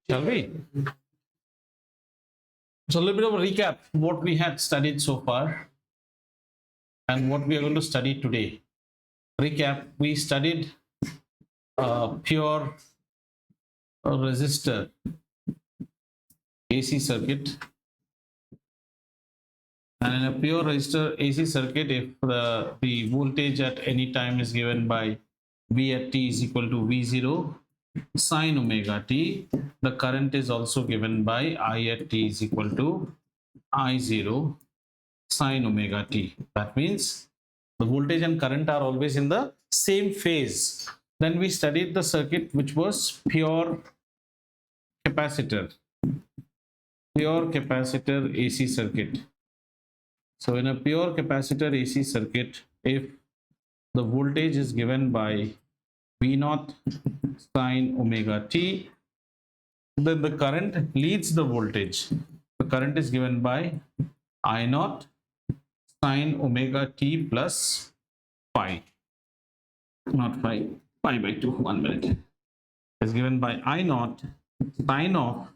Shall we? So a little bit of a recap what we had studied so far and what we are going to study today. Recap: we studied pure resistor AC circuit, and in a pure resistor AC circuit, if the voltage at any time is given by V at t is equal to V0 sine omega t, the current is also given by I at t is equal to I0 sine omega t. That means the voltage and current are always in the same phase. Then we studied the circuit which was pure capacitor AC circuit. So in a pure capacitor AC circuit, if the voltage is given by V0 sine omega t, then the current leads the voltage. The current is given by I0 sine omega t plus pi, not pi by 2. 1 minute. Is given by I0 sine of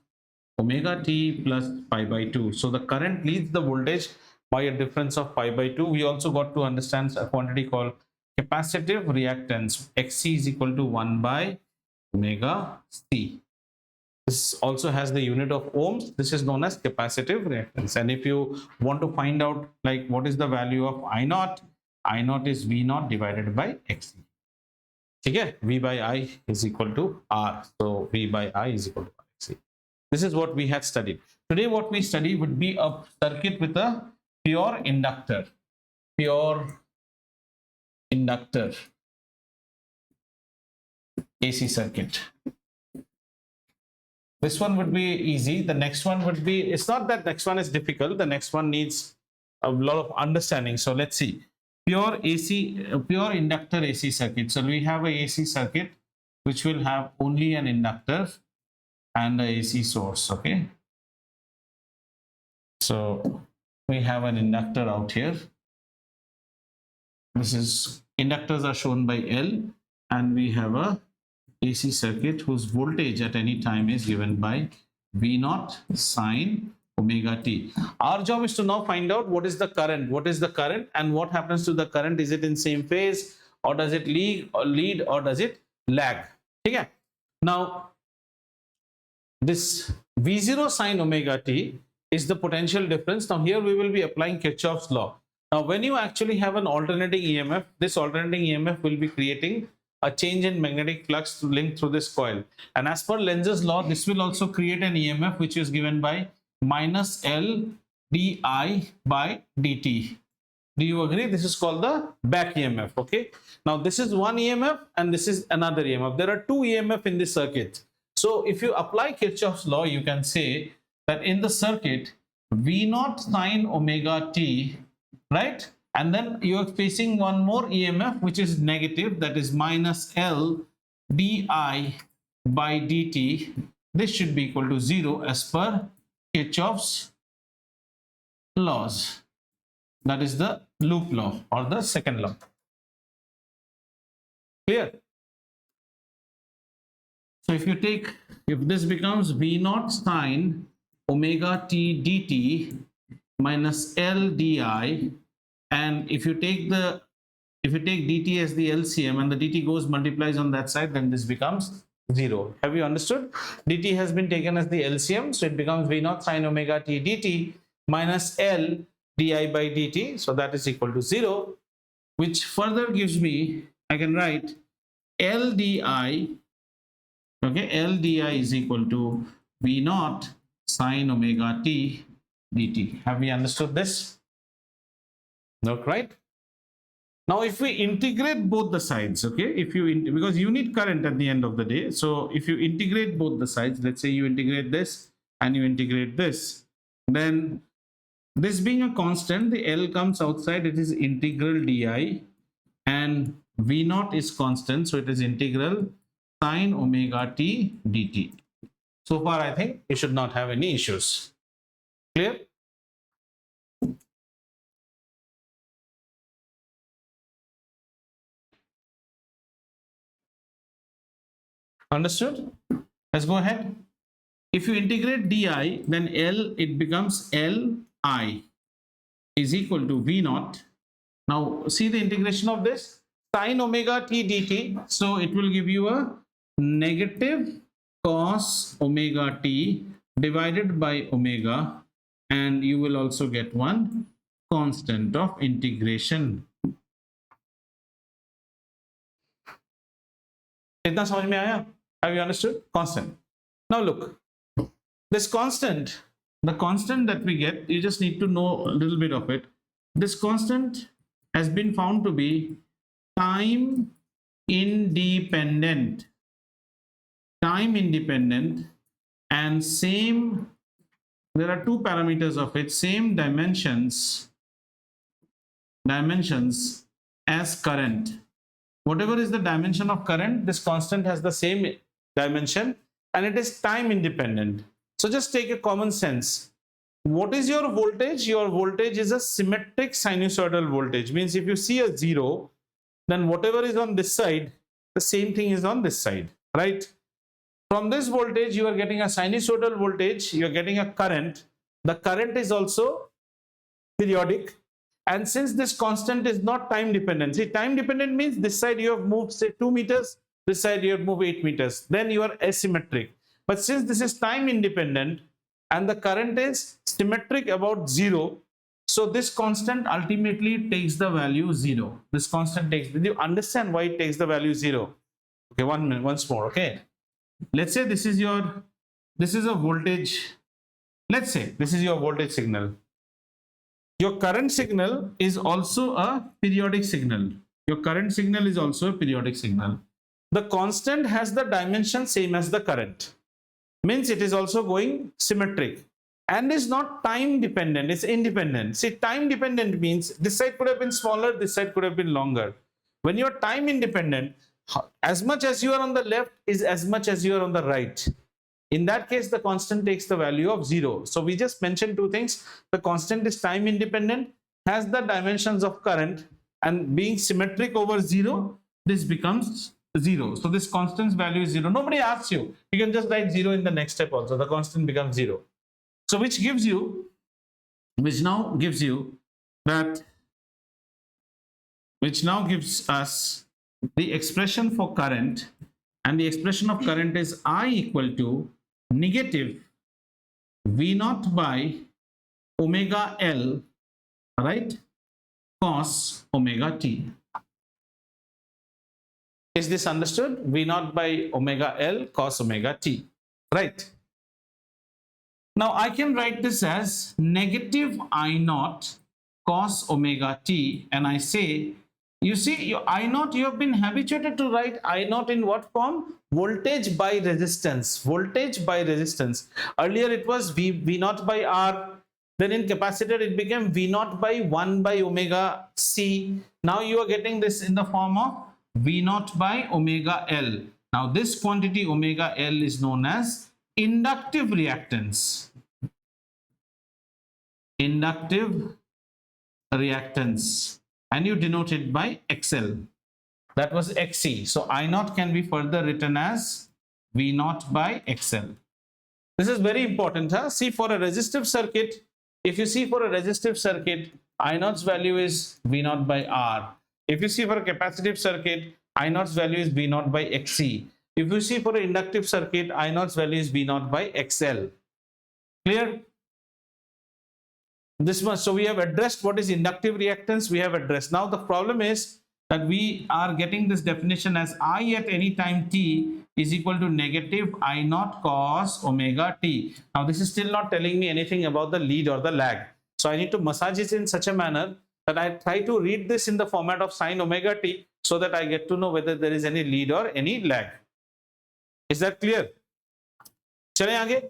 omega t plus pi by 2. So the current leads the voltage by a difference of pi by 2. We also got to understand a quantity called capacitive reactance. Xc is equal to 1 by omega c. This also has the unit of ohms. This is known as capacitive reactance. And if you want to find out like what is the value of I0, I0 is V0 divided by Xc. Okay, V by I is equal to R. So V by I is equal to Xc. This is what we had studied. Today what we study would be a circuit with a pure inductor. AC circuit. This one would be easy. The next one would be, it's not that next one is difficult. The next one needs a lot of understanding. So let's see. Pure inductor AC circuit. So we have a AC circuit which will have only an inductor and a AC source. Okay. So we have an inductor out here. This is, inductors are shown by L, and we have a AC circuit whose voltage at any time is given by V0 sine omega t. Our job is to now find out what is the current, and what happens to the current. Is it in same phase, or does it lead, or does it lag? Okay. Now this V0 sine omega t is the potential difference. Now here we will be applying Kirchhoff's law. Now when you actually have an alternating EMF, this alternating EMF will be creating a change in magnetic flux linked through this coil, and as per Lenz's law, this will also create an EMF which is given by minus L di by dt. Do you agree? This is called the back EMF. Okay, now this is one EMF and this is another EMF. There are two EMF in this circuit. So if you apply Kirchhoff's law, you can say that in the circuit V0 sine omega t, right? And then you are facing one more EMF which is negative, that is minus L di by dt. This should be equal to 0 as per Kirchhoff's laws. That is the loop law or the second law. Clear? So if this becomes V0 sine omega t dt minus L di, and if you take dt as the LCM and the dt multiplies on that side, then this becomes 0. Have you understood? Dt has been taken as the LCM, so it becomes V0 sine omega t dt minus L di by dt, so that is equal to 0, which further gives me, I can write L di, okay, L di is equal to V0 sine omega t dt. Have we understood this? No, right? Now if we integrate both the sides, okay, because you need current at the end of the day, so if you integrate both the sides, let's say you integrate this and you integrate this, then this being a constant, the L comes outside, it is integral di, and V0 is constant, so it is integral sine omega t dt. So far I think you should not have any issues. Clear? Understood? Let's go ahead. If you integrate di, then L, it becomes Li is equal to V naught. Now see the integration of this, sine omega t dt. So it will give you a negative cos omega t divided by omega, and you will also get one constant of integration. इतना समझ में आया? Have you understood? Constant. Now look, this constant, the constant that we get, you just need to know a little bit of it. This constant has been found to be time independent. Time independent, and same, there are two parameters of it, same dimensions as current. Whatever is the dimension of current, this constant has the same dimension, and it is time independent. So just take a common sense. What is your voltage? Your voltage is a symmetric sinusoidal voltage. Means if you see a 0, then whatever is on this side, the same thing is on this side, right? From this voltage, you are getting a sinusoidal voltage, you are getting a current. The current is also periodic. And since this constant is not time dependent, see, time dependent means this side you have moved say 2 meters, this side you have moved 8 meters, then you are asymmetric. But since this is time independent and the current is symmetric about 0, so this constant ultimately takes the value 0. This constant takes, did you understand why it takes the value 0? Okay, 1 minute, once more, okay. Let's say this is a voltage, let's say this is your voltage signal. Your current signal is also a periodic signal. Your current signal is also a periodic signal. The constant has the dimension same as the current. Means it is also going symmetric and is not time dependent, it's independent. See, time dependent means this side could have been smaller, this side could have been longer. When you are time independent, as much as you are on the left is as much as you are on the right. In that case, the constant takes the value of 0. So we just mentioned two things. The constant is time independent, has the dimensions of current, and being symmetric over 0, this becomes 0. So this constant's value is 0. Nobody asks you. You can just write 0 in the next step also. The constant becomes 0. So which now gives us the expression for current, and the expression of current is I equal to negative V naught by omega L, right, cos omega t. Is this understood? V naught by omega L cos omega t, right? Now I can write this as negative I naught cos omega t, and I say, you see, your I naught, you have been habituated to write I naught in what form? Voltage by resistance. Voltage by resistance. Earlier it was V naught by R. Then in capacitor it became V naught by 1 by omega C. Now you are getting this in the form of V naught by omega L. Now this quantity omega L is known as inductive reactance. Inductive reactance. And you denote it by XL. That was XC. So I naught can be further written as V naught by XL. This is very important. Huh? See, for a resistive circuit, if you see for a resistive circuit, I naught's value is V naught by R. If you see for a capacitive circuit, I naught's value is V naught by XC. If you see for an inductive circuit, I naught's value is V naught by XL. Clear? This much. So we have addressed what is inductive reactance. We have addressed. Now the problem is that we are getting this definition as I at any time t is equal to negative I naught cos omega t. Now this is still not telling me anything about the lead or the lag. So I need to massage it in such a manner that I try to read this in the format of sine omega t so that I get to know whether there is any lead or any lag. Is that clear? Chale aage?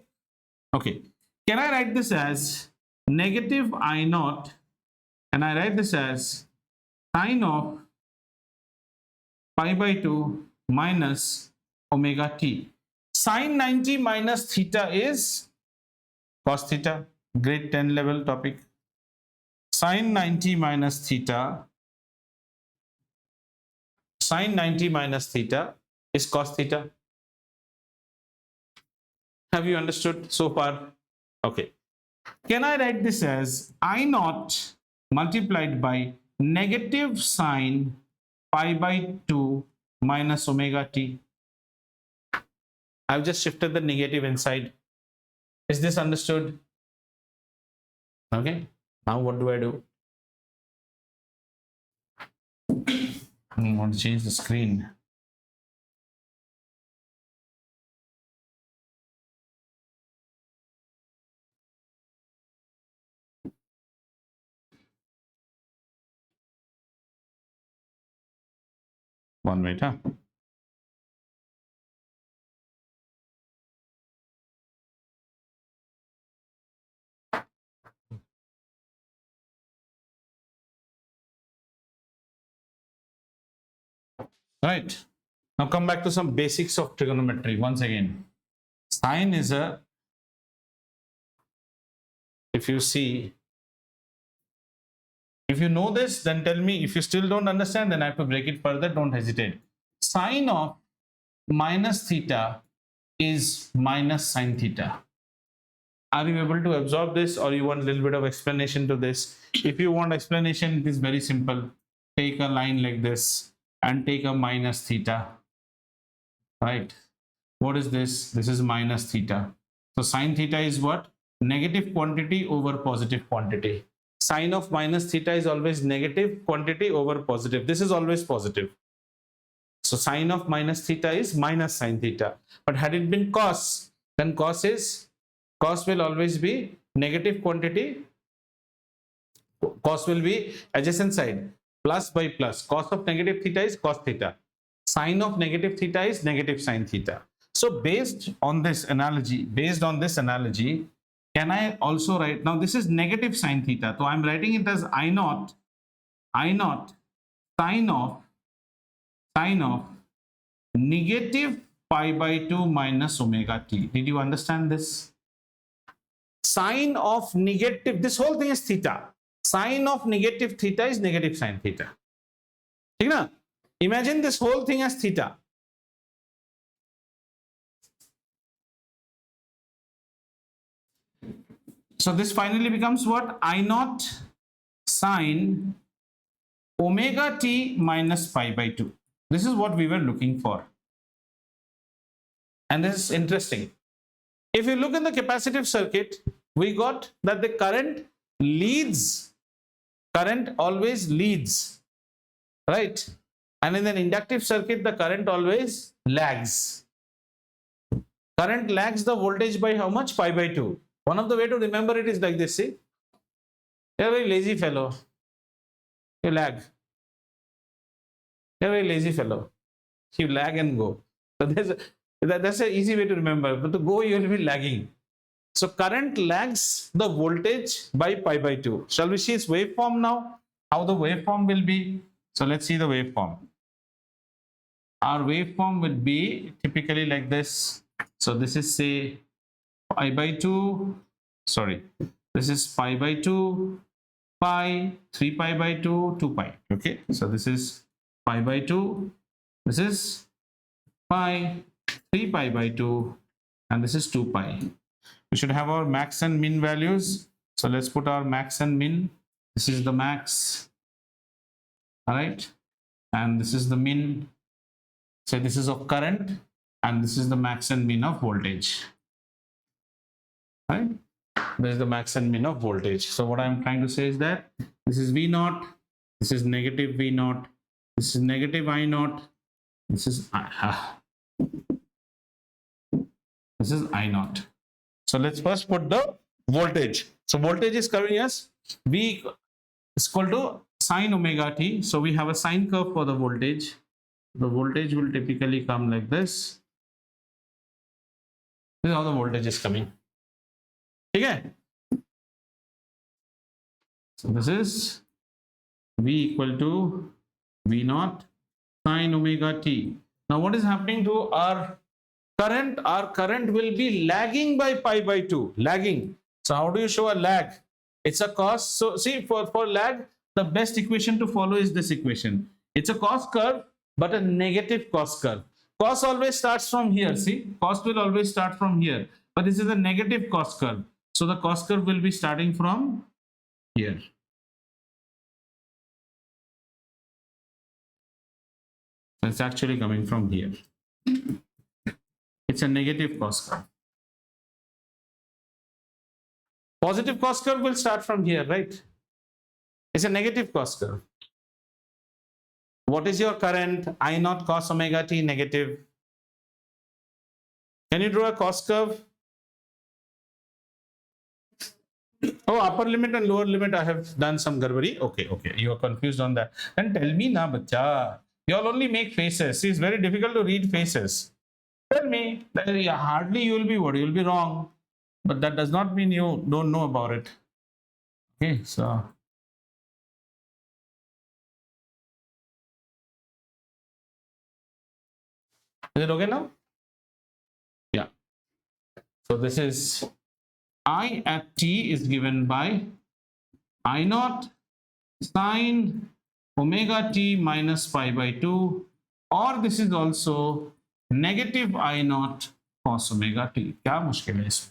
Okay. Can I write this as negative I naught, and I write this as sine of pi by 2 minus omega t. Sine 90 minus theta is cos theta, grade 10 level topic. Sine 90 minus theta, sine 90 minus theta is cos theta. Have you understood so far? Okay. Can I write this as I naught multiplied by negative sine pi by 2 minus omega t? I've just shifted the negative inside. Is this understood? Okay. Now what do I do? I want to change the screen. One minute, huh? Right. Now come back to some basics of trigonometry once again. Sine is a, if you see, if you know this, then tell me. If you still don't understand, then I have to break it further. Don't hesitate. Sine of minus theta is minus sine theta. Are you able to absorb this, or you want a little bit of explanation to this? If you want explanation, it is very simple. Take a line like this and take a minus theta. Right. What is this? This is minus theta. So sine theta is what? Negative quantity over positive quantity. Sine of minus theta is always negative quantity over positive. This is always positive. So sine of minus theta is minus sine theta. But had it been cos, then cos will always be negative quantity. Cos will be adjacent side, plus by plus. Cos of negative theta is cos theta. Sine of negative theta is negative sine theta. So based on this analogy, can I also write, now this is negative sine theta, so I'm writing it as I naught sine of negative pi by 2 minus omega t. Did you understand this? Sine of negative, this whole thing is theta. Sine of negative theta is negative sine theta. Imagine this whole thing as theta. So this finally becomes what? I naught sine omega t minus pi by 2. This is what we were looking for. And this is interesting. If you look in the capacitive circuit, we got that the current always leads, right? And in an inductive circuit, the current always lags. Current lags the voltage by how much? Pi by 2. One of the way to remember it is like this, see? You're a very lazy fellow. You lag. You're a very lazy fellow. You lag and go. So that's an easy way to remember. But to go, you will be lagging. So current lags the voltage by pi by 2. Shall we see its waveform now? How the waveform will be? So let's see the waveform. Our waveform will be typically like this. So this is, say, pi by 2. Sorry. This is pi by 2, pi, 3 pi by 2, 2 pi. Okay. So this is pi by 2. This is pi, 3 pi by 2. And this is 2 pi. We should have our max and min values. So let's put our max and min. This is the max. All right. And this is the min. So this is of current. And this is the max and min of voltage. Right? This is the max and min of voltage. So what I'm trying to say is that this is V naught. This is negative V naught. This is negative I naught. This is this is I naught. So let's first put the voltage. So voltage is coming as V is equal to sine omega t. So we have a sine curve for the voltage. The voltage will typically come like this. This is how the voltage is coming. Okay. So this is V equal to V naught sine omega t. Now what is happening to our current? Our current will be lagging by pi by 2. Lagging. So how do you show a lag? It's a cos. So see, for lag, the best equation to follow is this equation. It's a cos curve, but a negative cos curve. Cos always starts from here. See, cos will always start from here. but this is a negative cost curve. So the cost curve will be starting from here. It's actually coming from here. It's a negative cost curve. Positive cost curve will start from here, right? It's a negative cost curve. What is your current? I naught cos omega t negative. Can you draw a cost curve? Oh, upper limit and lower limit, I have done some garbari. Okay, okay. You are confused on that. Then tell me na, bacha. You all only make faces. It's very difficult to read faces. Tell me. Hardly you will be what? You will be wrong. But that does not mean you don't know about it. Okay, so. Is it okay now? Yeah. So this is I at t is given by I naught sine omega t minus pi by 2, or this is also negative I naught cos omega t. Kya mushkil hai isme?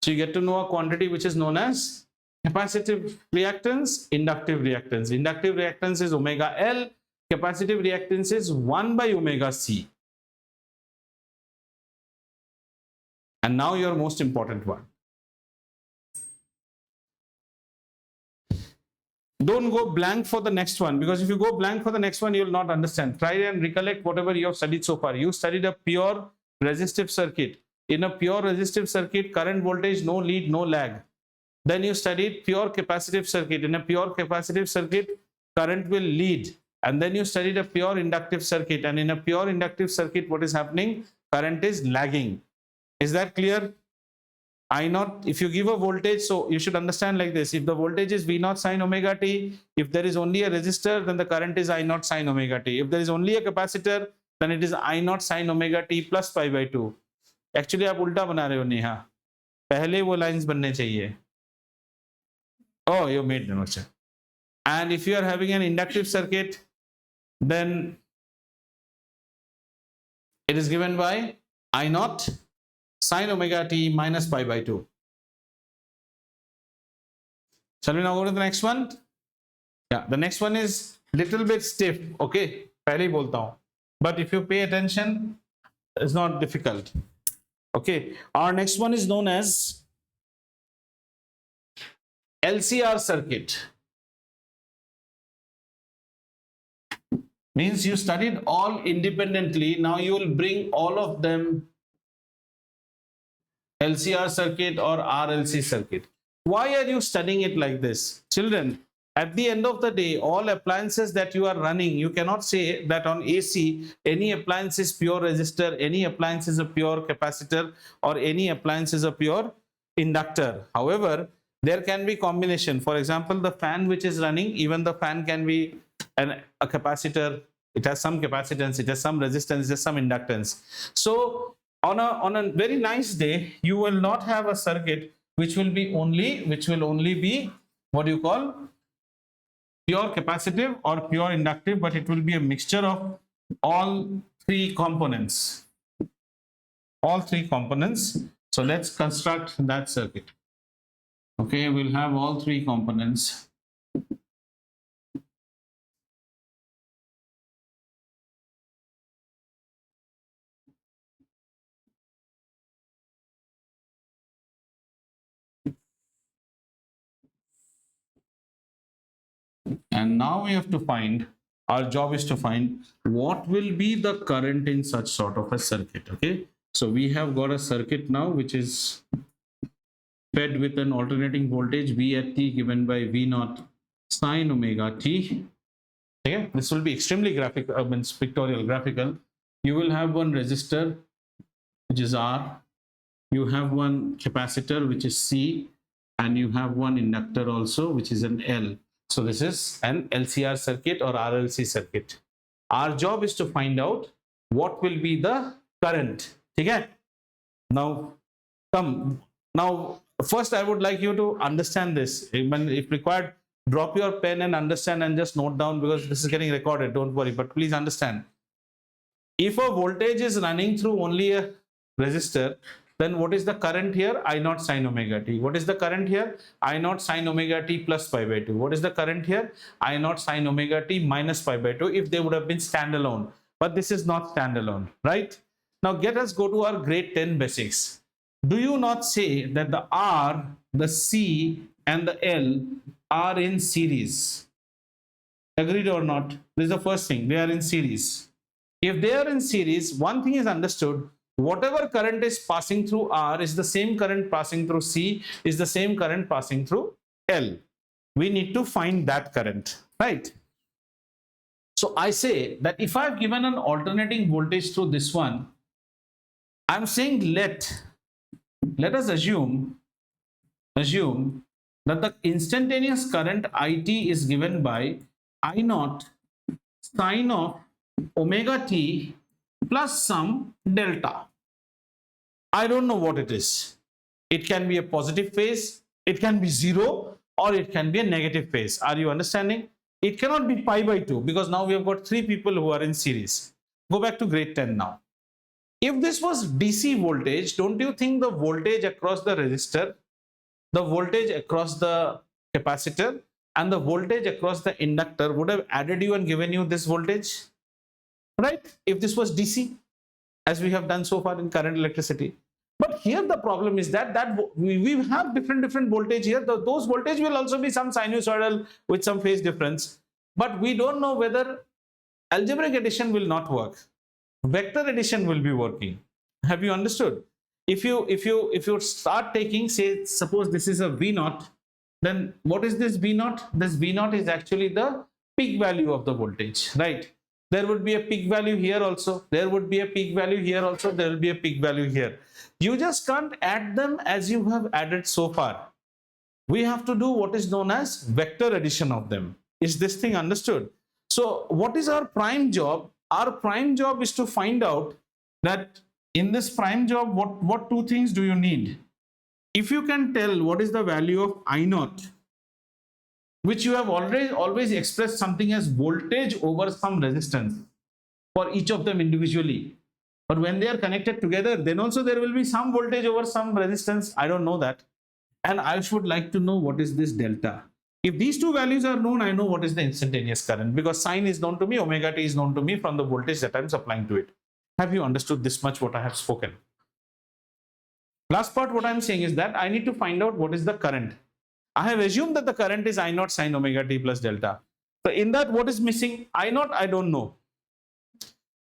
So you get to know a quantity which is known as capacitive reactance, inductive reactance. Inductive reactance is omega L, capacitive reactance is 1 by omega C. And now your most important one. Don't go blank for the next one, because if you go blank for the next one, you will not understand. Try and recollect whatever you have studied so far. You studied a pure resistive circuit. In a pure resistive circuit, current voltage, no lead, no lag. Then you studied pure capacitive circuit. In a pure capacitive circuit, current will lead. And then you studied a pure inductive circuit. And in a pure inductive circuit, what is happening? Current is lagging. Is that clear? I naught, if you give a voltage, so you should understand like this. If the voltage is V naught sine omega t, if there is only a resistor, then the current is I naught sine omega t. If there is only a capacitor, then it is I naught sine omega t plus pi by 2. Actually, आप उल्टा बना रहे हो नेहा. पहले वो lines बनने चाहिए. Oh, you made them. And if you are having an inductive circuit, then it is given by I naught sine omega t minus pi by 2. Shall we now go to the next one? Yeah, the next one is little bit stiff. Okay, पहले ही बोलता हूँ. But if you pay attention, it's not difficult. Okay, our next one is known as LCR circuit. Means you studied all independently. Now you will bring all of them LCR circuit or RLC circuit. Why are you studying it like this? Children, at the end of the day, all appliances that you are running, you cannot say that on AC, any appliance is pure resistor, any appliance is a pure capacitor, or any appliance is a pure inductor. However, there can be combination. For example, the fan which is running, even the fan can be a capacitor. It has some capacitance, it has some resistance, it has some inductance. So on a very nice day, you will not have a circuit which will only be what you call pure capacitive or pure inductive, but it will be a mixture of all three components. All three components. So let's construct that circuit. Okay, we'll have all three components. And now we have to find, our job is to find what will be the current in such sort of a circuit. Okay, so we have got a circuit now which is fed with an alternating voltage V at t given by V naught sine omega t. Okay, this will be extremely graphical, pictorial, graphical. You will have one resistor which is R, you have one capacitor which is C, and you have one inductor also which is an L. So this is an LCR circuit or RLC circuit. Our job is to find out what will be the current. Okay? Now, come. Now, first I would like you to understand this. If required, drop your pen and understand and just note down, because this is getting recorded. Don't worry, but please understand. If a voltage is running through only a resistor, then what is the current here? I naught sine omega t. What is the current here? I naught sine omega t plus pi by 2. What is the current here? I naught sine omega t minus pi by 2 if they would have been standalone. But this is not standalone, right? Now let us go to our grade 10 basics. Do you not say that the R, the C and the L are in series? Agreed or not? This is the first thing. They are in series. If they are in series, one thing is understood. Whatever current is passing through R is the same current passing through C, is the same current passing through L. We need to find that current, right? So I say that if I've given an alternating voltage through this one, I'm saying let us assume that the instantaneous current IT is given by I naught sine of omega t plus some delta. I don't know what it is. It can be a positive phase, it can be 0, or it can be a negative phase. Are you understanding? It cannot be pi by 2 because now we have got 3 people who are in series. Go back to grade 10 now. If this was DC voltage, don't you think the voltage across the resistor, the voltage across the capacitor, and the voltage across the inductor would have added you and given you this voltage, right? If this was DC, as we have done so far in current electricity. But here the problem is that we have different voltage here. Those voltage will also be some sinusoidal with some phase difference, but we don't know whether algebraic addition will not work. Vector addition will be working. Have you understood? If you start taking, say, suppose this is a V naught, then what is this V naught? This V naught is actually the peak value of the voltage, right? There would be a peak value here also. There would be a peak value here also. There will be a peak value here. You just can't add them as you have added so far. We have to do what is known as vector addition of them. Is this thing understood? So what is our prime job? Our prime job is to find out that in this prime job, what two things do you need? If you can tell what is the value of I naught, which you have always expressed something as voltage over some resistance for each of them individually. But when they are connected together, then also there will be some voltage over some resistance. I don't know that. And I should like to know what is this delta. If these two values are known, I know what is the instantaneous current, because sine is known to me, omega t is known to me from the voltage that I'm supplying to it. Have you understood this much what I have spoken? Last part, what I'm saying is that I need to find out what is the current. I have assumed that the current is I naught sine omega t plus delta. So in that, what is missing? I naught, I don't know.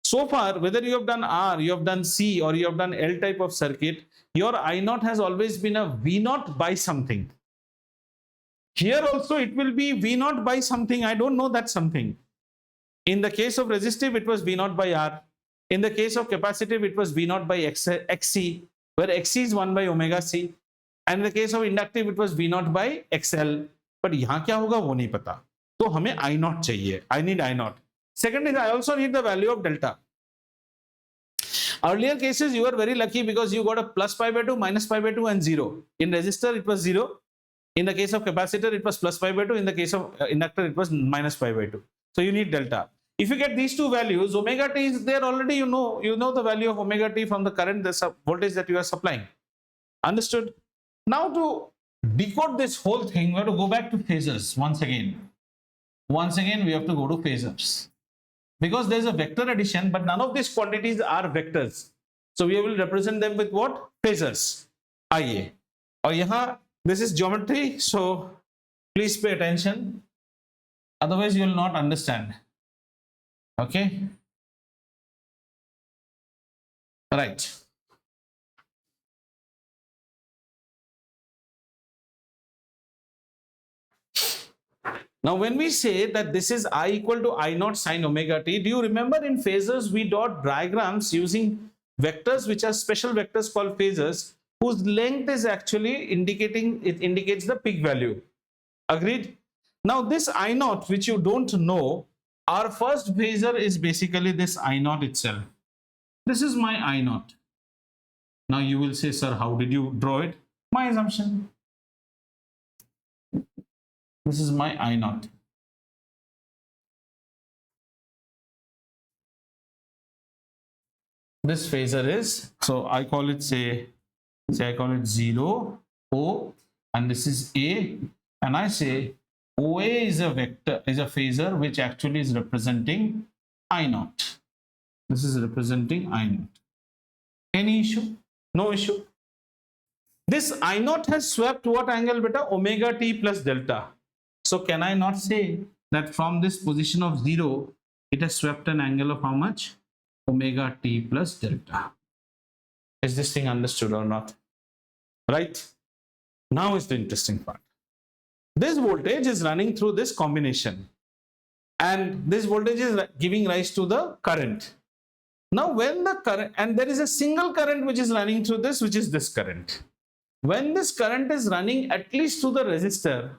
So far, whether you have done R, you have done C, or you have done L type of circuit, your I naught has always been a V naught by something. Here also it will be V naught by something. I don't know that something. In the case of resistive, it was V naught by R. In the case of capacitive, it was V naught by XC, where XC is 1 by omega C. And in the case of inductive, it was V naught by XL. But यहाँ क्या होगा वो नहीं पता. तो हमें I naught चाहिए. I need I naught. Second is I also need the value of delta. Earlier cases, you were very lucky because you got a plus pi by 2, minus pi by 2 and 0. In resistor, it was 0. In the case of capacitor, it was plus pi by 2. In the case of inductor, it was minus pi by 2. So you need delta. If you get these two values, omega t is there already. You know the value of omega t from the current, the voltage that you are supplying. Understood? Now to decode this whole thing, we have to go back to phasors once again. Once again, we have to go to phasors. Because there is a vector addition, but none of these quantities are vectors. So we will represent them with what? Phasors. आइए. और यहाँ, this is geometry, so please pay attention. Otherwise, you will not understand. Okay? Right. Now, when we say that this is I equal to I naught sine omega t, do you remember in phasors we dot diagrams using vectors which are special vectors called phasors, whose length is actually indicates the peak value. Agreed? Now, this I naught which you don't know, our first phasor is basically this I naught itself. This is my I naught. Now you will say, sir, how did you draw it? My assumption. This is my I naught. This phasor is, so I call it, say, Say I call it 0, O, and this is A, and I say OA is a vector, is a phasor which actually is representing I naught. This is representing I naught. Any issue? No issue. This I naught has swept what angle beta? Omega t plus delta. So can I not say that from this position of 0, it has swept an angle of how much? Omega t plus delta. Is this thing understood or not? Right? Now is the interesting part. This voltage is running through this combination, and this voltage is giving rise to the current. Now when the current, and there is a single current which is running through this, which is this current. When this current is running at least through the resistor,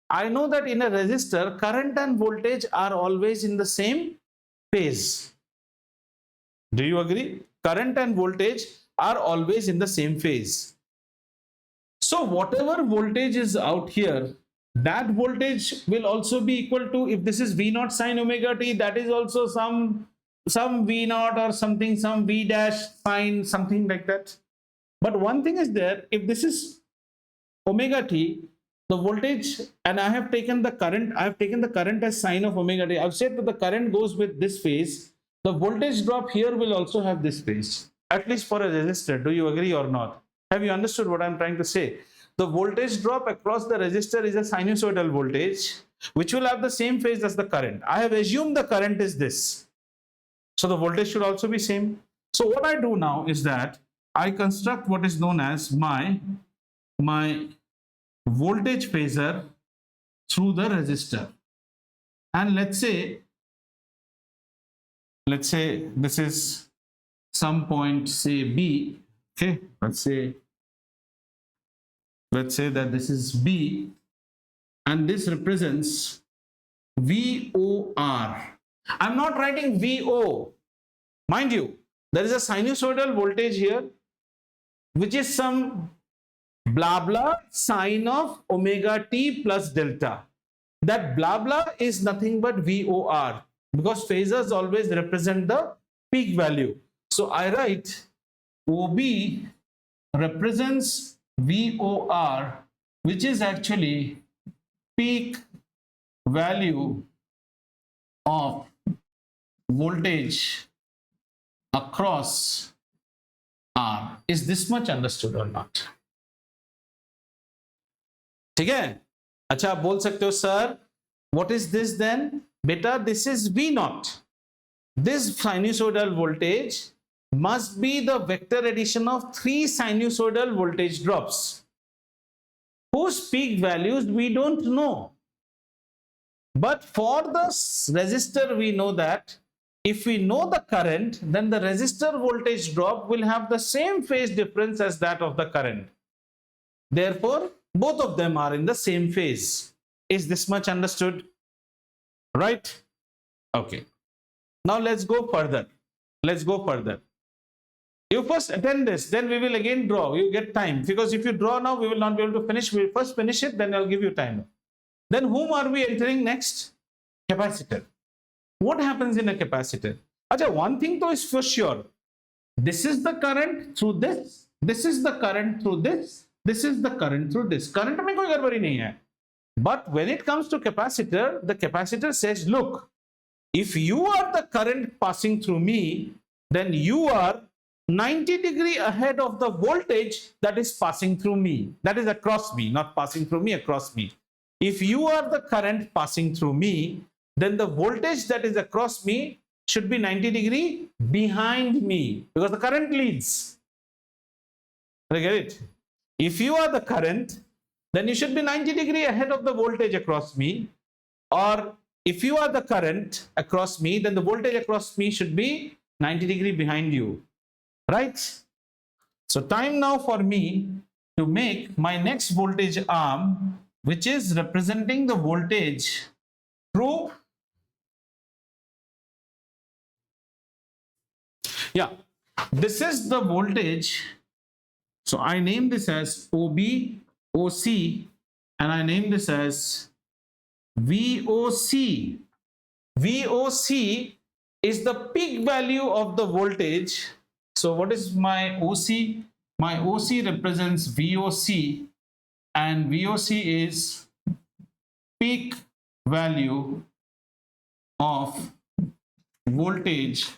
I know that in a resistor, current and voltage are always in the same phase. Do you agree? Current and voltage are always in the same phase. So whatever voltage is out here, that voltage will also be equal to, if this is V naught sine omega t, that is also some V naught or something, some V dash sine, something like that. But one thing is there, if this is omega t, the voltage, and I have taken the current, as sine of omega t. I've said that the current goes with this phase. The voltage drop here will also have this phase, at least for a resistor. Do you agree or not? Have you understood what I'm trying to say? The voltage drop across the resistor is a sinusoidal voltage, which will have the same phase as the current. I have assumed the current is this. So the voltage should also be same. So what I do now is that I construct what is known as my voltage phasor through the resistor. And let's say this is some point, say B. Okay, let's say that this is B, and this represents VOR. I'm not writing VO. Mind you, there is a sinusoidal voltage here, which is some blah blah sine of omega t plus delta. That blah blah is nothing but VOR, because phasors always represent the peak value. So I write OB represents VOR, which is actually peak value of voltage across R. Is this much understood or not? ठीक है? अच्छा, आप बोल सकते हो sir, what is this then? Beta, this is V naught. This sinusoidal voltage must be the vector addition of 3 sinusoidal voltage drops, whose peak values we don't know. But for the resistor, we know that if we know the current, then the resistor voltage drop will have the same phase difference as that of the current. Therefore, both of them are in the same phase. Is this much understood? Right? Okay. Now let's go further. You first attend this, then we will again draw. You get time, because if you draw now, we will not be able to finish. We will first finish it, then I'll give you time. Then whom are we entering next? Capacitor. What happens in a capacitor? Achha, one thing though is for sure. This is the current through this. This is the current through this. This is the current through this. Current mein koi gadbadi nahi hai. But when it comes to capacitor, the capacitor says, look, if you are the current passing through me, then you are 90 degrees ahead of the voltage that is passing through me. That is across me, not passing through me, across me. If you are the current passing through me, then the voltage that is across me should be 90 degrees behind me, because the current leads. Did I get it? If you are the current, then you should be 90 degrees ahead of the voltage across me. Or if you are the current across me, then the voltage across me should be 90 degrees behind you. Right? So time now for me to make my next voltage arm, which is representing the voltage through, yeah, this is the voltage. So I name this as OB, OC, and I name this as VOC. VOC is the peak value of the voltage. So what is my OC? my OC represents VOC, and VOC is peak value of voltage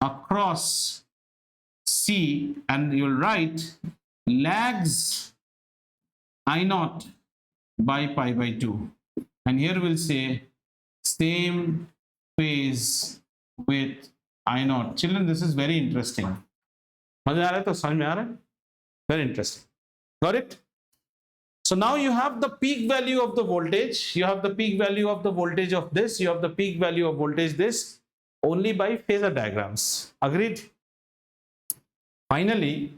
across C, and you'll write lags I naught by pi by 2, and here we'll say same phase with I naught. Children, this is very interesting. Very interesting. Got it? So now you have the peak value of the voltage, you have the peak value of the voltage of this, you have the peak value of voltage this, only by phasor diagrams. Agreed? Finally,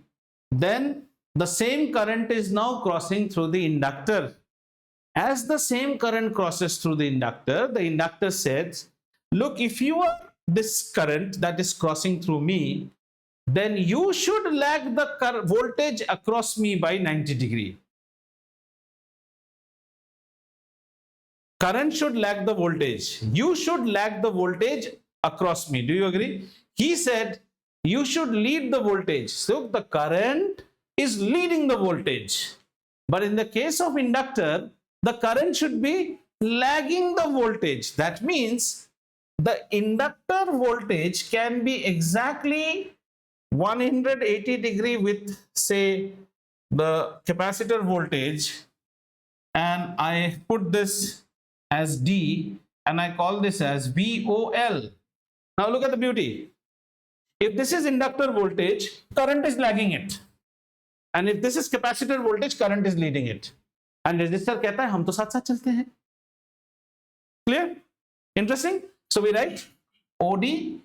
then the same current is now crossing through the inductor. As the same current crosses through the inductor says, look, if you are this current that is crossing through me, then you should lag the voltage across me by 90 degree. Current should lag the voltage. You should lag the voltage across me. Do you agree? He said you should lead the voltage. So the current is leading the voltage. But in the case of inductor, the current should be lagging the voltage. That means the inductor voltage can be exactly 180 degree with, say, the capacitor voltage, and I put this as D and I call this as VOL. Now look at the beauty. If this is inductor voltage, current is lagging it, and if this is capacitor voltage, current is leading it. And resistor कहता है हम तो साथ साथ चलते हैं. Clear? Interesting? So we write OD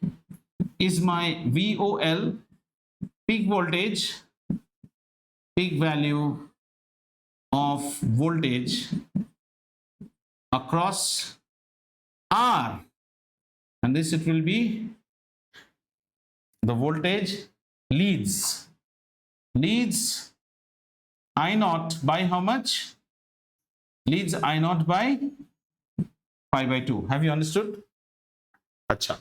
is my VOL, peak voltage, peak value of voltage across R, and this it will be the voltage leads I naught by how much? Leads I naught by pi by 2. Have you understood? Acha.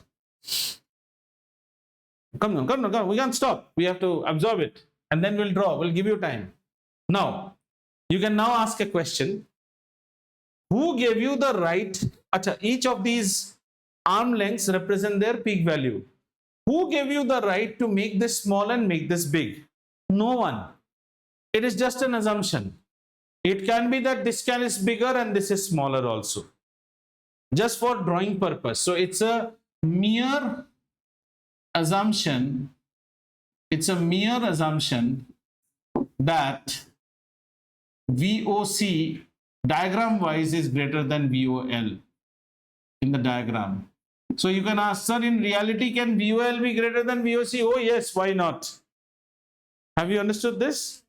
Come on. We can't stop. We have to absorb it, and then we'll draw. We'll give you time. Now, you can now ask a question. Who gave you the right? Acha, each of these arm lengths represent their peak value. Who gave you the right to make this small and make this big? No one. It is just an assumption. It can be that this can is bigger and this is smaller also, just for drawing purpose. So it's a mere assumption. It's a mere assumption that VOC diagram wise is greater than VOL in the diagram. So you can ask, sir, in reality, can VOL be greater than VOC? Oh yes, why not? Have you understood this?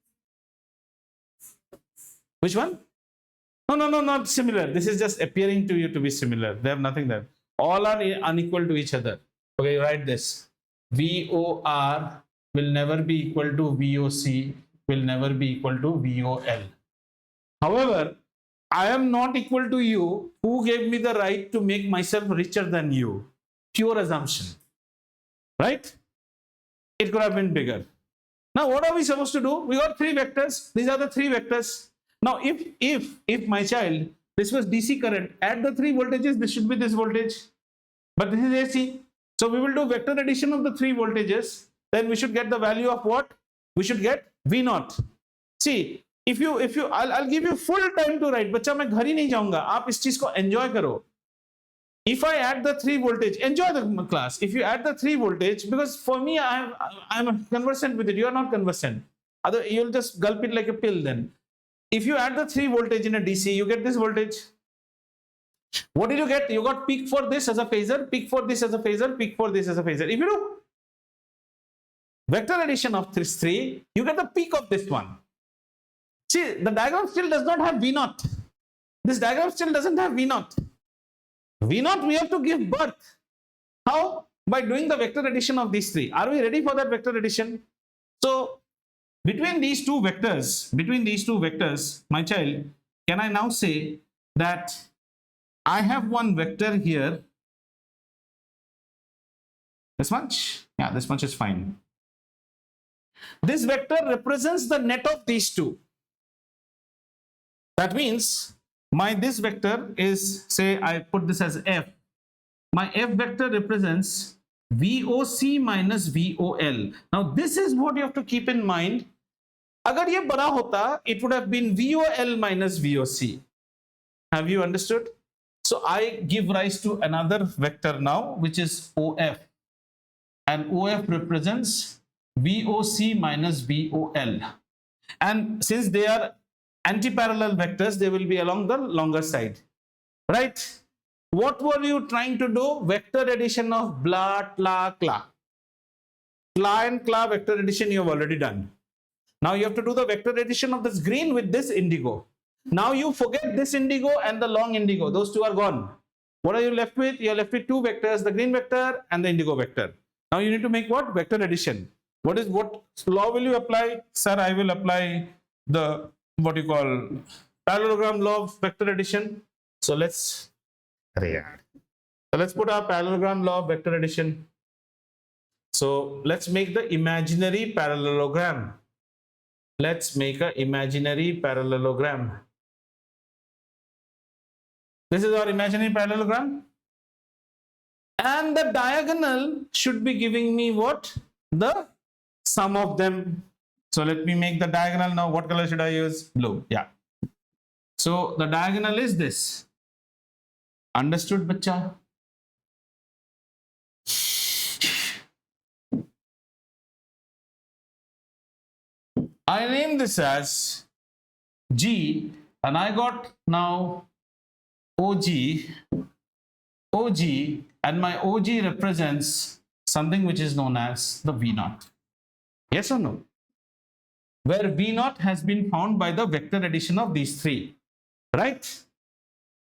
Which one? No, not similar. This is just appearing to you to be similar. They have nothing there. All are unequal to each other. Okay, write this. VOR will never be equal to VOC, will never be equal to VOL. However, I am not equal to you. Who gave me the right to make myself richer than you? Pure assumption. Right? It could have been bigger. Now, what are we supposed to do? We got three vectors. These are the three vectors. Now, if my child, this was DC current, add the three voltages, this should be this voltage. But this is AC. So we will do vector addition of the three voltages. Then we should get the value of what? We should get V naught. See, if you I'll give you full time to write. बच्चा मैं घर ही नहीं जाऊंगा. आप इस चीज को enjoy करो. If I add the three voltage, enjoy the class. If you add the three voltage, because for me I'm conversant with it. You are not conversant. Other you'll just gulp it like a pill. Then, if you add the three voltage in a DC, you get this voltage. What did you get? You got peak for this as a phasor, peak for this as a phasor, peak for this as a phasor. If you do vector addition of this three, you get the peak of this one. See, the diagram still does not have V naught. This diagram still doesn't have V naught. V naught we have to give birth. How? By doing the vector addition of these three. Are we ready for that vector addition? So, between these two vectors, my child, can I now say that I have one vector here? This much? Yeah, this much is fine. This vector represents the net of these two. That means this vector is, say I put this as f. My f vector represents VOC minus VOL. Now this is what you have to keep in mind. Agar ye bada hota, it would have been VOL minus VOC. Have you understood? So I give rise to another vector now, which is OF. And OF represents VOC minus VOL. And since they are anti-parallel vectors, they will be along the longer side. Right? What were you trying to do? Vector addition of blah, tla, kla. Tla and kla vector addition you have already done. Now you have to do the vector addition of this green with this indigo. Now you forget this indigo and the long indigo. Those two are gone. What are you left with? You are left with two vectors, the green vector and the indigo vector. Now you need to make what? Vector addition. What law will you apply? Sir, I will apply the, what you call, parallelogram law of vector addition. So let's put our parallelogram law of vector addition. So let's make the imaginary parallelogram. Let's make an imaginary parallelogram. This is our imaginary parallelogram. And the diagonal should be giving me what? The sum of them. So let me make the diagonal now. What color should I use? Blue. Yeah. So the diagonal is this. Understood, bacha? I name this as G, and I got now OG, and my OG represents something which is known as the V0. Yes or no? Where V0 has been found by the vector addition of these three, right?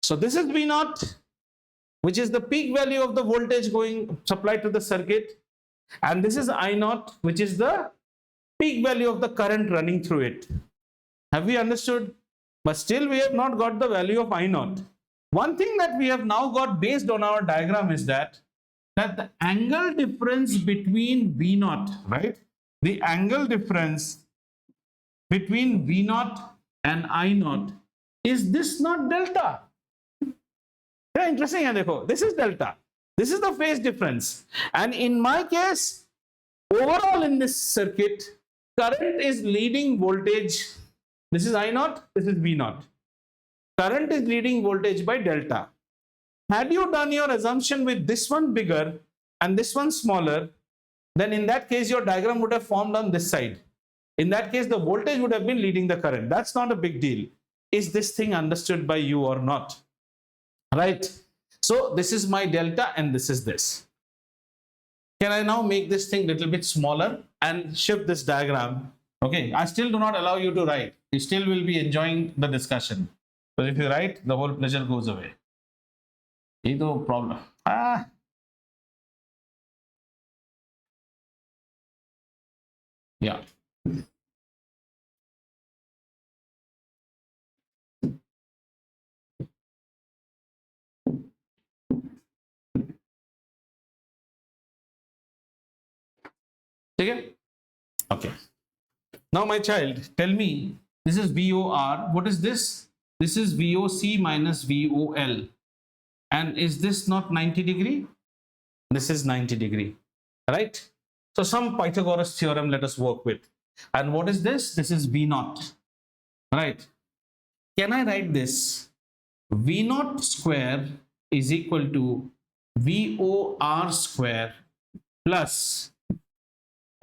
So this is V0, which is the peak value of the voltage going supplied to the circuit, and this is I0, which is the peak value of the current running through it. Have we understood? But still we have not got the value of I0. One thing that we have now got based on our diagram is that the angle difference between V0, right? The angle difference between V0 and I0 is this not delta? Yeah, interesting. This is delta. This is the phase difference. And in my case, overall in this circuit, current is leading voltage. This is I0, this is V0. Current is leading voltage by delta. Had you done your assumption with this one bigger and this one smaller, then in that case your diagram would have formed on this side. In that case the voltage would have been leading the current. That's not a big deal. Is this thing understood by you or not? Right? So this is my delta and this is this. Can I now make this thing a little bit smaller and shift this diagram? Okay, I still do not allow you to write. You still will be enjoying the discussion. But if you write, the whole pleasure goes away. No problem. Yeah. Okay. Now my child, tell me, this is VOR. What is this? This is VOC minus VOL. And is this not 90 degree? This is 90 degree, right? So some Pythagoras theorem let us work with. And what is this? This is V0, right? Can I write this? V0 square is equal to VOR square plus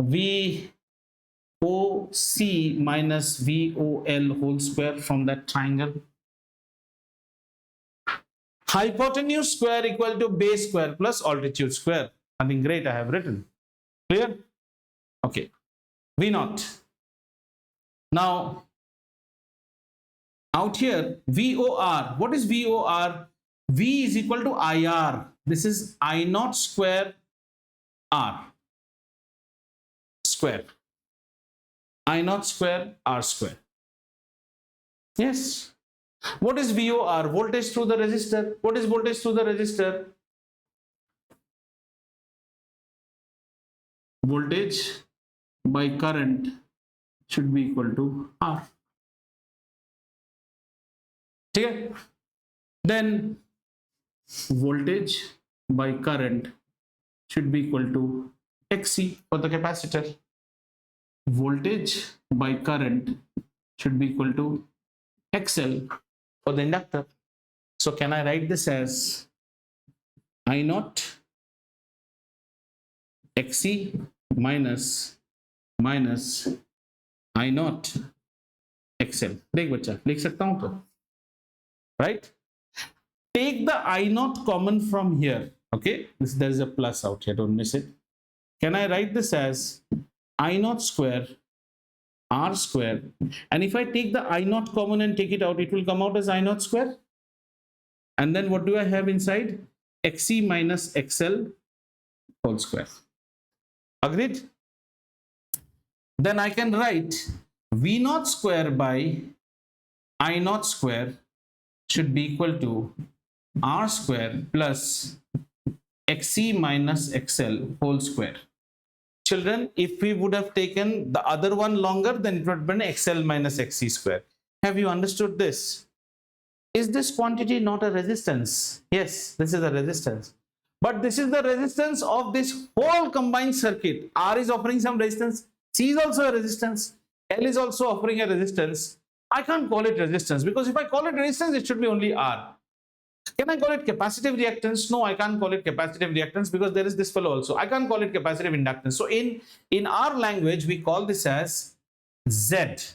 VOC minus VOL whole square from that triangle. Hypotenuse square equal to base square plus altitude square. Something great I have written. Clear? Okay. V0. Now, out here, VOR. What is VOR? V is equal to IR. This is I0 square R square. I0 square R square. Yes. What is VOR? Voltage through the resistor. What is voltage through the resistor? Voltage by current should be equal to R. Okay? Then voltage by current should be equal to XC for the capacitor. Voltage by current should be equal to XL for the inductor. So can I write this as I naught XC minus I naught XL? देख बच्चा लिख सकता हूं तो, right? Take the I naught common from here. Okay, there is a plus out here, don't miss it. Can I write this as I naught square R square, and if I take the I naught common and take it out, it will come out as I naught square. And then what do I have inside? XC minus XL whole square. Agreed? Then I can write V naught square by I naught square should be equal to R square plus XC minus XL whole square. Children, if we would have taken the other one longer, then it would have been XL minus XC square. Have you understood this? Is this quantity not a resistance? Yes, this is a resistance. But this is the resistance of this whole combined circuit. R is offering some resistance. C is also a resistance. L is also offering a resistance. I can't call it resistance, because if I call it resistance, it should be only R. Can I call it capacitive reactance? No, I can't call it capacitive reactance, because there is this fellow also. I can't call it capacitive inductance. So in our language, we call this as Z.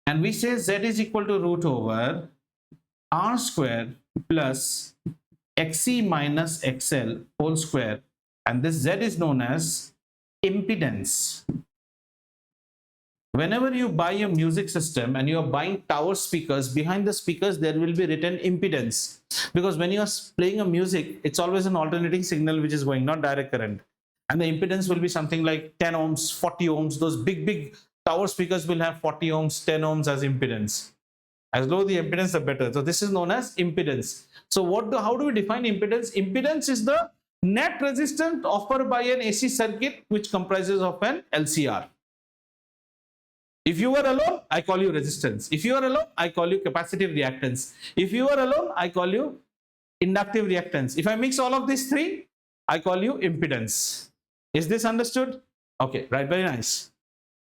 And we say Z is equal to root over R square plus XC minus XL whole square. And this Z is known as impedance. Whenever you buy a music system and you are buying tower speakers, behind the speakers there will be written impedance, because when you are playing a music, it's always an alternating signal which is going, not direct current, and the impedance will be something like 10 ohms, 40 ohms. Those big tower speakers will have 40 ohms, 10 ohms as impedance. As low the impedance, the better. So this is known as impedance. So how do we define impedance? Impedance is the net resistance offered by an AC circuit which comprises of an LCR. If you are alone, I call you resistance. If you are alone, I call you capacitive reactance. If you are alone, I call you inductive reactance. If I mix all of these three, I call you impedance. Is this understood? Okay, right, very nice.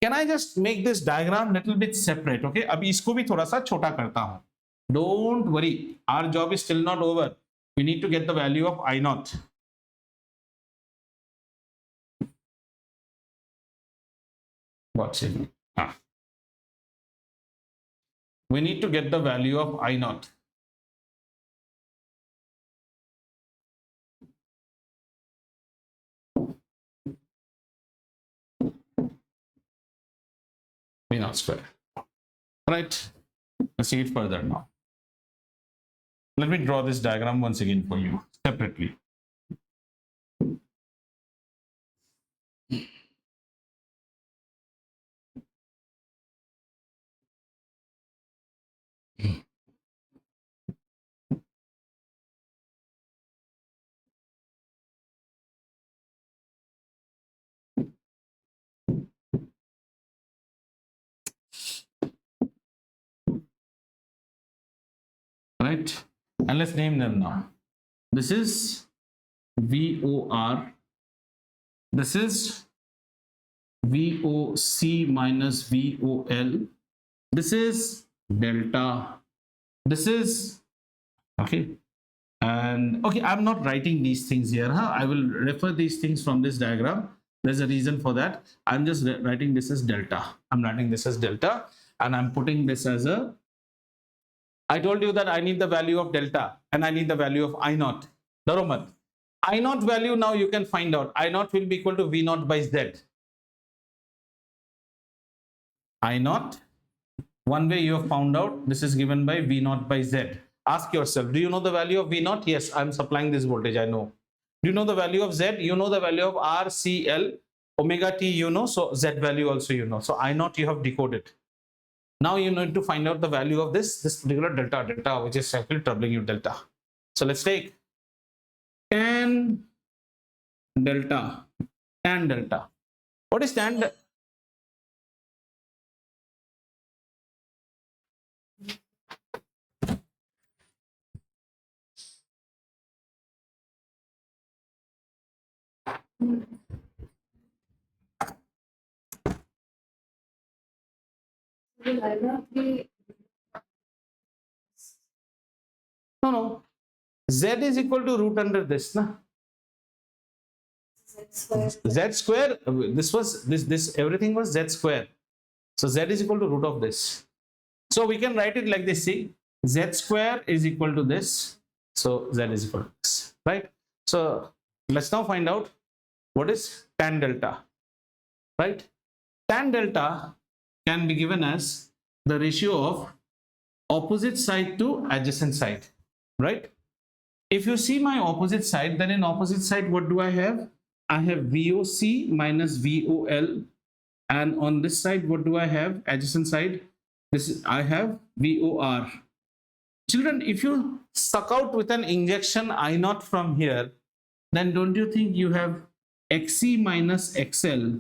Can I just make this diagram little bit separate? Okay, अभी इसको भी थोड़ा सा छोटा करता हूँ. Don't worry, our job is still not over. We need to get the value of I naught. What's it? We need to get the value of I naught. V naught square. Right. Let's see it further now. Let me draw this diagram once again for you separately. Right, and let's name them now. This is VOR, this is VOC minus VOL, this is delta, this is okay. And okay, I'm not writing these things here, huh? I will refer these things from this diagram. There's a reason for that. I'm just writing this as delta. I'm writing this as delta, and I'm putting this as a, I told you that I need the value of delta and I need the value of I naught. Daromat. I naught value now you can find out. I naught will be equal to V naught by Z. I naught, one way you have found out, this is given by V naught by Z. Ask yourself, do you know the value of V naught? Yes, I'm supplying this voltage, I know. Do you know the value of Z? You know the value of R, C, L, omega T, you know, so Z value also you know. So I naught you have decoded. Now you need to find out the value of this particular delta, which is actually troubling you, delta. So let's take tan delta. What is tan? No, no. Z is equal to root under this, na? Z square. This was this everything was Z square. So Z is equal to root of this. So we can write it like this. See, Z square is equal to this. So Z is equal to this, right? So let's now find out what is tan delta, right? Tan delta can be given as the ratio of opposite side to adjacent side, right? If you see my opposite side, then in opposite side, what do I have? I have VOC minus VOL. And on this side, what do I have? Adjacent side, this is, I have VOR. Children, if you suck out with an injection I naught from here, then don't you think you have XC minus XL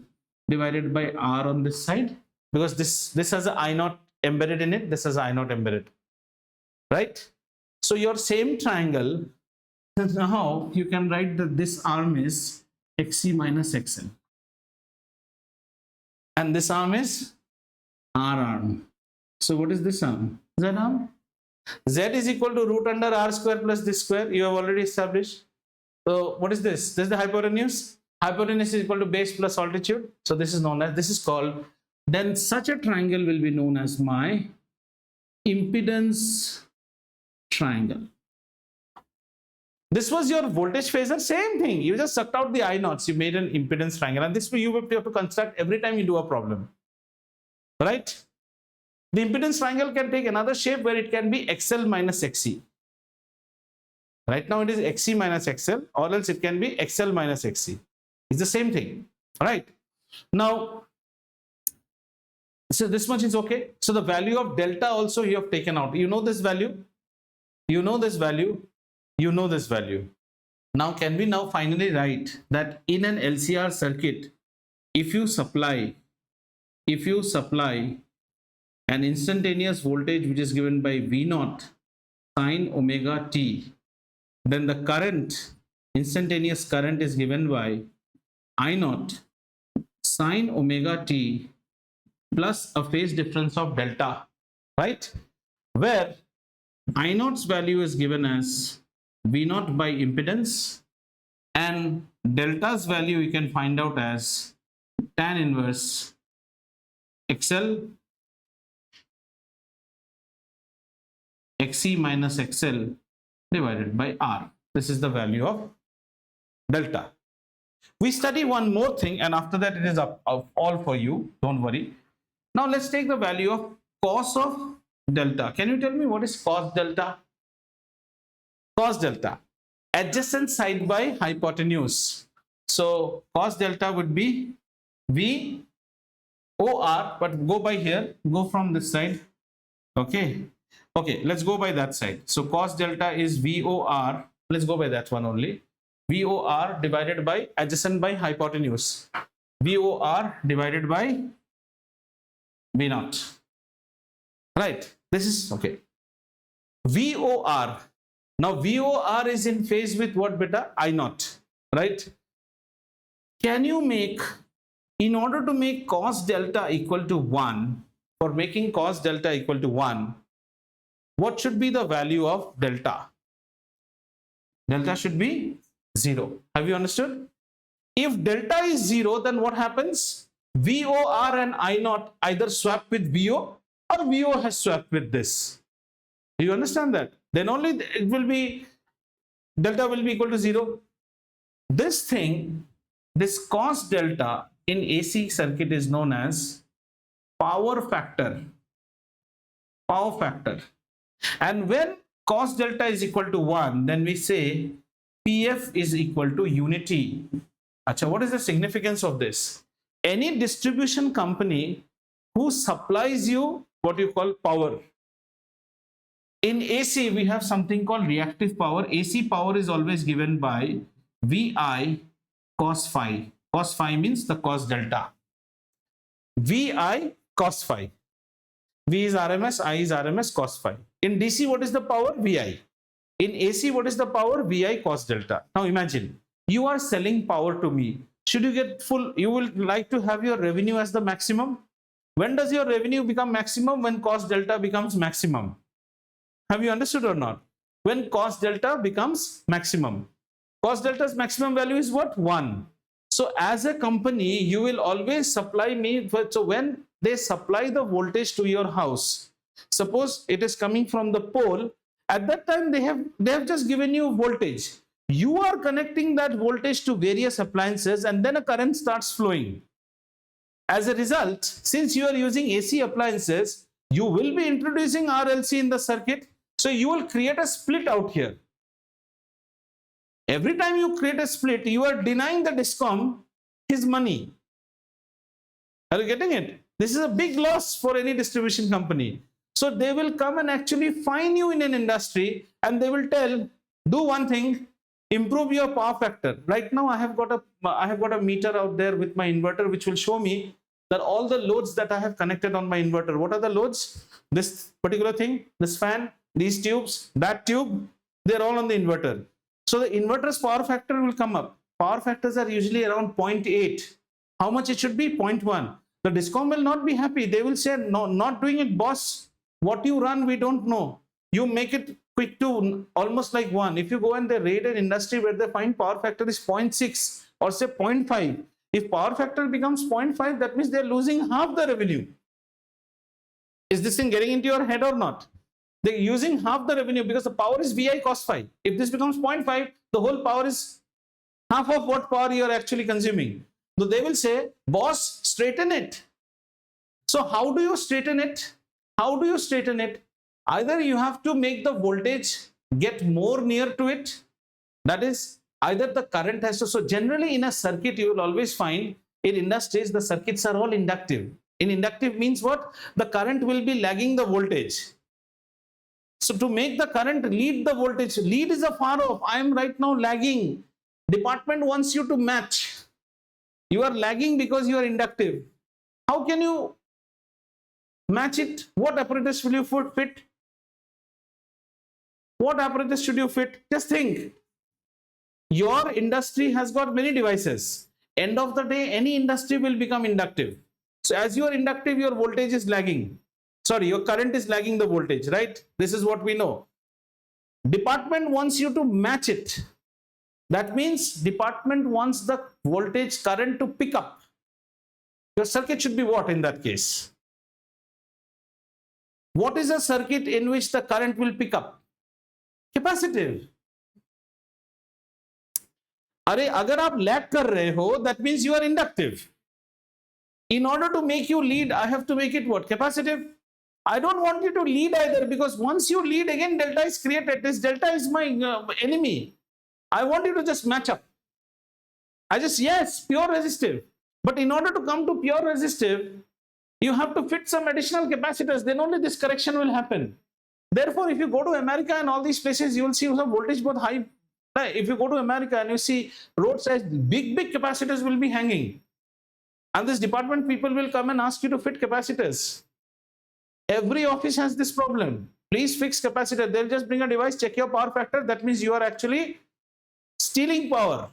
divided by R on this side? Because this has a I naught embedded in it, this has a I naught embedded, right? So your same triangle, now you can write that this arm is XC minus XL. And this arm is R arm. So what is this arm? Z arm. Z is equal to root under R square plus this square. You have already established. So what is this? This is the hypotenuse. Hypotenuse is equal to base plus altitude. So this is known as, this is called, then such a triangle will be known as my impedance triangle. This was your voltage phasor, same thing. You just sucked out the I naughts, you made an impedance triangle, and this you have to construct every time you do a problem, right? The impedance triangle can take another shape where it can be XL minus XC. Right now it is XC minus XL, or else it can be XL minus XC. It's the same thing, right? Now, so this much is okay. So the value of delta also you have taken out. You know this value, you know this value, you know this value. Now can we now finally write that in an LCR circuit, if you supply an instantaneous voltage which is given by V naught sine omega t, then the current, instantaneous current, is given by I naught sine omega t plus a phase difference of delta, right? Where I naught's value is given as V naught by impedance, and delta's value you can find out as tan inverse XL XC minus XL divided by R. This is the value of delta. We study one more thing, and after that it is up all for you, don't worry. Now let's take the value of cos of delta. Can you tell me what is cos delta? Cos delta, adjacent side by hypotenuse. So cos delta would be V OR, but go by here, go from this side. Okay, let's go by that side. So cos delta is VOR, let's go by that one only. VOR divided by adjacent by hypotenuse. VOR divided by V naught. Right, this is okay. VOR. Now VOR is in phase with what, beta? I naught, right? Can you make, in order to make cos delta equal to 1, for making cos delta equal to 1, what should be the value of delta? Delta should be 0. Have you understood? If delta is 0, then what happens? VOR and I naught either swap with VO, or VO has swapped with this. Do you understand that? Then only it will be, delta will be equal to 0. This thing, this cos delta in AC circuit is known as power factor. Power factor. And when cos delta is equal to 1, then we say PF is equal to unity. Acha, what is the significance of this? Any distribution company who supplies you what you call power. In AC, we have something called reactive power. AC power is always given by VI cos phi. Cos phi means the cos delta. VI cos phi. V is RMS, I is RMS, cos phi. In DC, what is the power? VI. In AC, what is the power? VI cos delta. Now imagine, you are selling power to me. should you get full, you will like to have your revenue as the maximum. When does your revenue become maximum? When cost delta becomes maximum. Have you understood or not? When cost delta becomes maximum. Cost delta's maximum value is what? 1. So as a company, you will always supply me. So when they supply the voltage to your house, suppose it is coming from the pole, at that time they have just given you voltage. You are connecting that voltage to various appliances and then a current starts flowing. As a result, since you are using AC appliances, you will be introducing RLC in the circuit. So you will create a split out here. Every time you create a split, you are denying the DISCOM his money. Are you getting it? This is a big loss for any distribution company. So they will come and actually fine you in an industry and they will tell, do one thing, improve your power factor. Right now I have got a meter out there with my inverter which will show me that all the loads that I have connected on my inverter. What are the loads? This particular thing, this fan, these tubes, that tube, they're all on the inverter. So the inverter's power factor will come up. Power factors are usually around 0.8. How much it should be? 0.1. The DISCOM will not be happy. They will say, no, not doing it, boss. What you run, we don't know. You make it quick to almost like 1. If you go and they rate an industry where they find power factor is 0.6 or say 0.5, if power factor becomes 0.5, that means they're losing half the revenue. Is this thing getting into your head or not? They're using half the revenue because the power is VI cos phi. If this becomes 0.5, the whole power is half of what power you are actually consuming. So they will say, boss, straighten it. So how do you straighten it? How do you straighten it? Either you have to make the voltage get more near to it. That is, either the current has to. So generally in a circuit, you will always find in industries, the circuits are all inductive. In inductive means what? The current will be lagging the voltage. So to make the current lead the voltage, lead is a far off. I am right now lagging. Department wants you to match. You are lagging because you are inductive. How can you match it? What apparatus will you fit? What apparatus should you fit? Just think. Your industry has got many devices. End of the day, any industry will become inductive. So as you are inductive, your voltage is lagging. Sorry, your current is lagging the voltage, right? This is what we know. Department wants you to match it. That means department wants the voltage current to pick up. Your circuit should be what in that case? What is a circuit in which the current will pick up? Capacitive. अरे अगर आप lag कर रहे हो, that means you are inductive. In order to make you lead, I have to make it what? Capacitive. I don't want you to lead either, because once you lead, again delta is created. This delta is my enemy. I want you to just match up. Yes, pure resistive. But in order to come to pure resistive, you have to fit some additional capacitors. Then only this correction will happen. Therefore, if you go to America and all these places, you will see some voltage both high. If you go to America and you see roadside, big capacitors will be hanging. And this department people will come and ask you to fit capacitors. Every office has this problem. Please fix capacitor. They'll just bring a device, check your power factor. That means you are actually stealing power.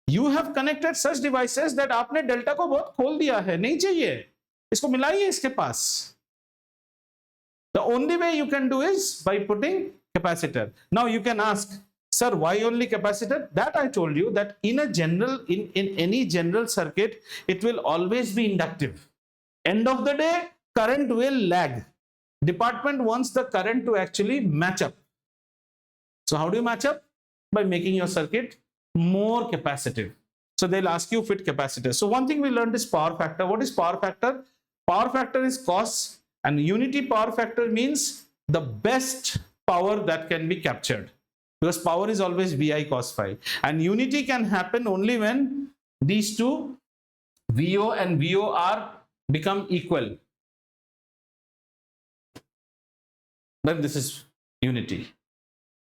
You have connected such devices that आपने delta को बहुत खोल दिया है. नहीं चाहिए. इसको मिलाइए इसके पास. The only way you can do is by putting capacitor. Now you can ask, sir, why only capacitor? That I told you that in a general, in any general circuit, it will always be inductive. End of the day, current will lag. Department wants the current to actually match up. So how do you match up? By making your circuit more capacitive. So they'll ask you fit capacitor. So one thing we learned is power factor. What is power factor? Power factor is cos, and unity power factor means the best power that can be captured, because power is always VI cos phi, and unity can happen only when these two VO and VOR become equal. Then this is unity.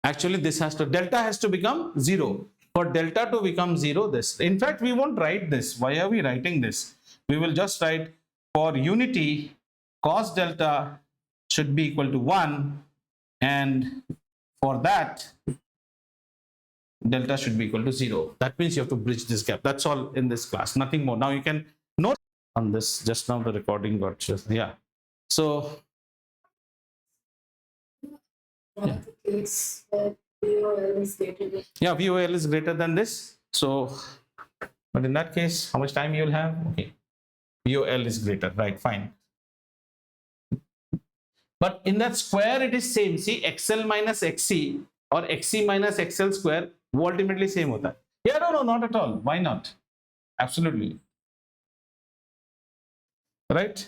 Actually, this has to, delta has to become 0. For delta to become 0, this. In fact, we won't write this. Why are we writing this? We will just write for unity, cos delta should be equal to 1, and for that delta should be equal to 0. That means you have to bridge this gap. That's all in this class, nothing more. Now you can note on this. Just now the recording got just, yeah. So yeah. Yeah, VOL is greater than this. So, but in that case, how much time you will have? Okay, VOL is greater, right? Fine. But in that square, it is same. See, XL minus XC or XC minus XL square, वो ultimately same होता है. Yeah, no, not at all. Why not? Absolutely. Right?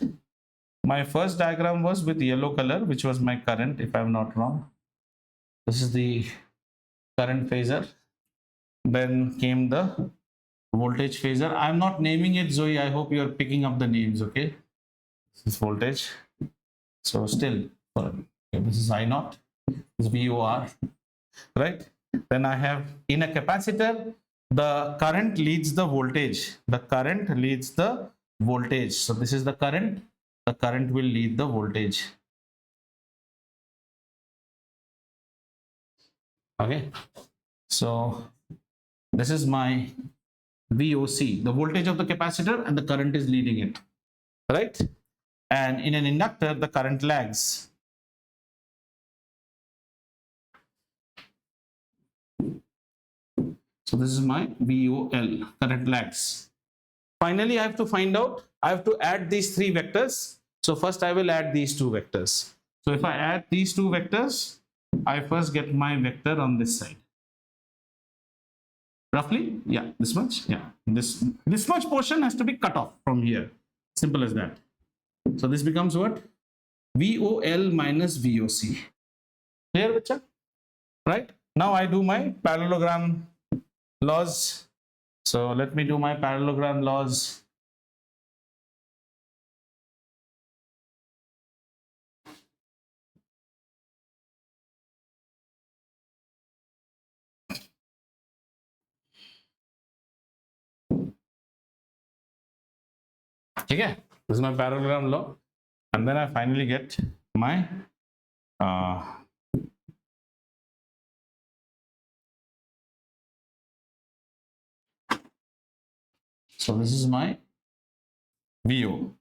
My first diagram was with yellow color, which was my current, if I'm not wrong. This is the current phasor. Then came the voltage phasor. I'm not naming it, Zoe. I hope you're picking up the names, okay? This is voltage. So still, okay, this is I naught, this is VOR, right? Then I have in a capacitor, the current leads the voltage. The current leads the voltage. So this is the current. The current will lead the voltage. Okay. So this is my VOC, the voltage of the capacitor, and the current is leading it, right? And in an inductor, the current lags. So this is my VOL, current lags. Finally, I have to find out, I have to add these three vectors. So first I will add these two vectors. So if I add these two vectors, I first get my vector on this side. Roughly, yeah, this much, yeah. This much portion has to be cut off from here. Simple as that. So this becomes what? VOL minus VOC. Clear, Vicha? Right? Now I do my parallelogram laws. So let me do my parallelogram laws. Okay, this is my parallelogram law, and then I finally get my so this is my VO,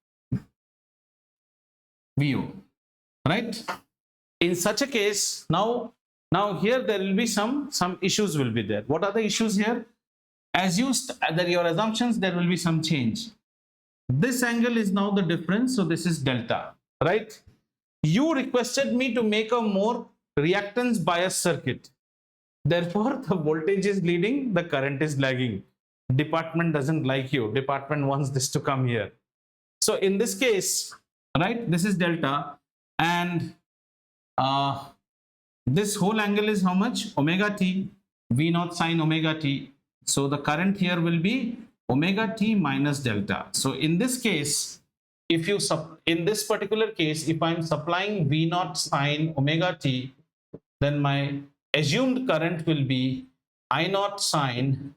right? In such a case, now here there will be some issues will be there. What are the issues here? As you your assumptions, there will be some change. This angle is now the difference, so this is delta, right? You requested me to make a more reactance bias circuit. Therefore, the voltage is leading, the current is lagging. Department doesn't like you. Department wants this to come here. So in this case, right, this is delta, and this whole angle is how much? Omega t, V naught sine omega t. So the current here will be omega t minus delta. So in this case, if you in this particular case, if I'm supplying V naught sine omega t, then my assumed current will be I naught sine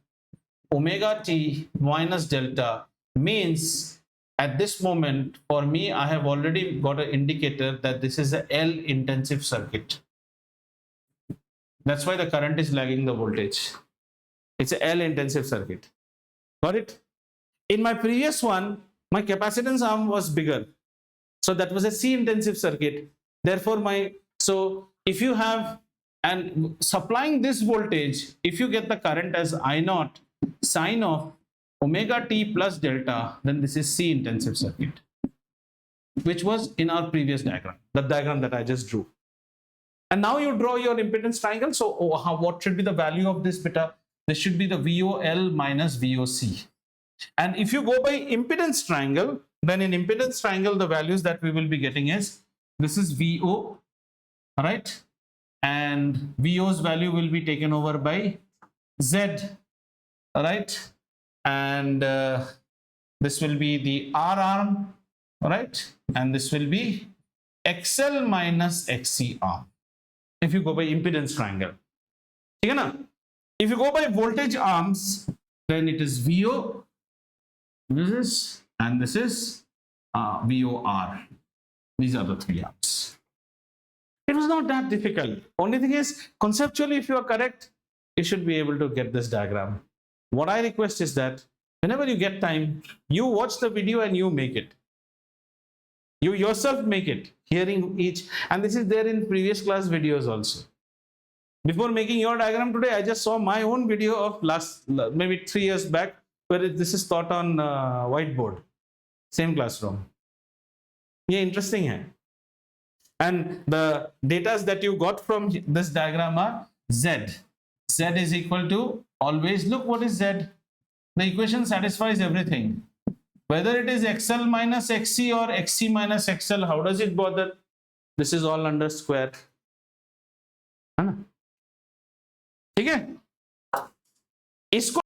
omega t minus delta. Means at this moment, for me, I have already got an indicator that this is a L intensive circuit. That's why the current is lagging the voltage. It's a L intensive circuit. Got it? In my previous one, my capacitance arm was bigger. So that was a C intensive circuit. Therefore, so if you have, and supplying this voltage, if you get the current as I naught sine of omega t plus delta, then this is C intensive circuit, which was in our previous diagram, the diagram that I just drew. And now you draw your impedance triangle. So what should be the value of this beta? This should be the VOL minus VOC. And if you go by impedance triangle, then in impedance triangle, the values that we will be getting is, this is VO, right? And VO's value will be taken over by Z, right? And this will be the R arm, right? And this will be XL minus XC arm. If you go by impedance triangle. If you go by voltage arms, then it is VO, this is, and this is VOR. These are the three arms. It was not that difficult. Only thing is, conceptually, if you are correct, you should be able to get this diagram. What I request is that whenever you get time, you watch the video and you make it. You yourself make it, hearing each, and this is there in previous class videos also. Before making your diagram today, I just saw my own video of last, maybe 3 years back, where this is taught on whiteboard, same classroom. Yeah, interesting hai. And the data that you got from this diagram are Z. Z is equal to, always look what is Z. The equation satisfies everything. Whether it is XL minus XC or XC minus XL, how does it bother? This is all under square. है ना? ठीक है? इसको